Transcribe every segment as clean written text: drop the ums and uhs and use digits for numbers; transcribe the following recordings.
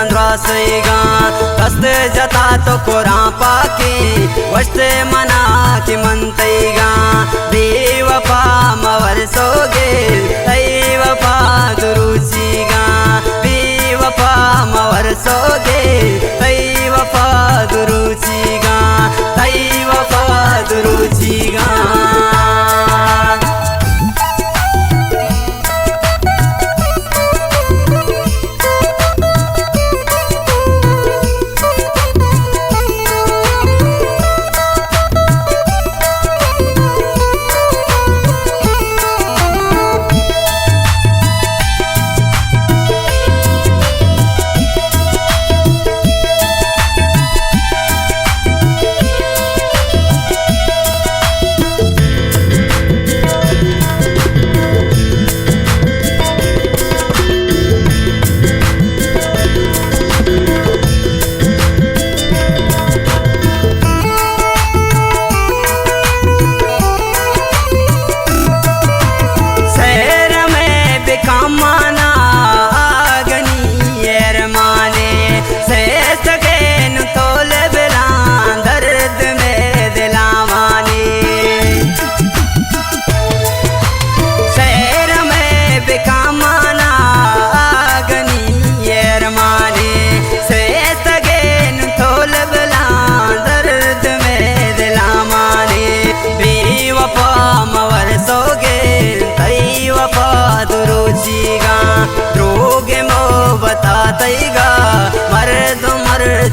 चंद्रा सईगा कस्त जता तो कोरा पाके वस्ते मना की मनतईगा बेवफा मवर सोगे वफा दुरुचिगा बेवफा मवर सोगे वफा दुरुचिगा वफा दुरुचिगा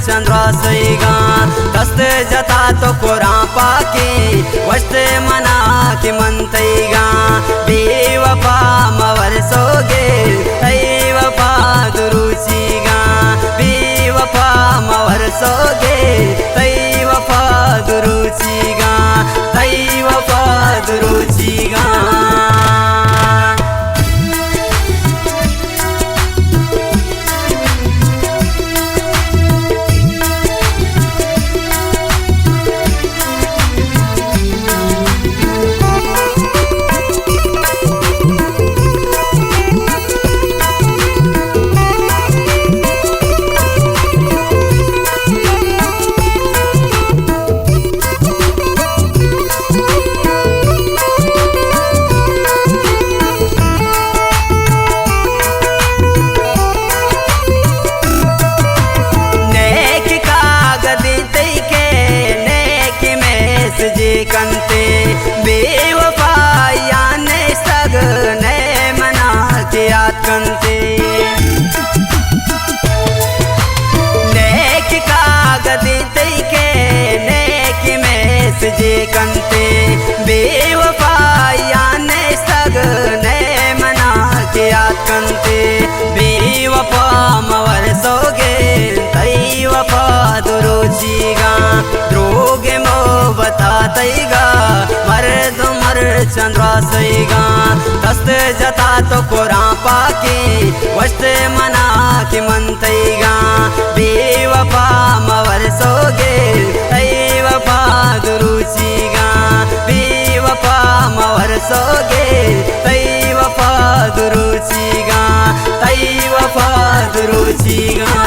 चंद्रा सईगा कस्त जता तो कोरा पाके वस्ते मना की मनतईगा बेवफा मवर सोगे वफा दुरुचिगा बेवफा मवर सोगे वफा दुरुचिगा वफा दुरुचिगा कंते बेवफा याने सग ने मना के याद कंते नेक कागदी तैके नेक में सजे कंते बेवफा याने सग ने मना के याद कंते बेवफा मवर सोगे वफा दुरुचिगा द्रोगे मो बता तईगा चंद्रा सईगा कस्त जता तो कोरा पाके वस्ते मना की मनतईगा बेवफा मवर सोगे वफा दुरुचिगा बेवफा मवर सोगे वफा दुरुचिगा वफा दुरुचिगा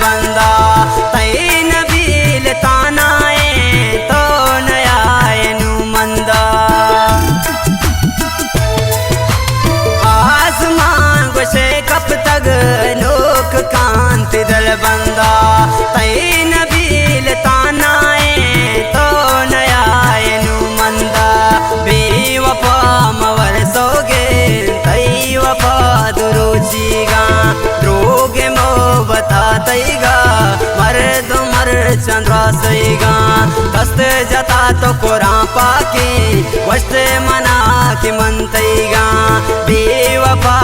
बंदा तैन बील तानाए तो नयाए नु मंदा आसमान गुशे कब तक लोक कांति दल बंदा तैन बील तानाए तो नयाए नु मंदा बेव सईगा दस्त जता तो कोरा पाके वस्त मना के मनतईगा बेवफा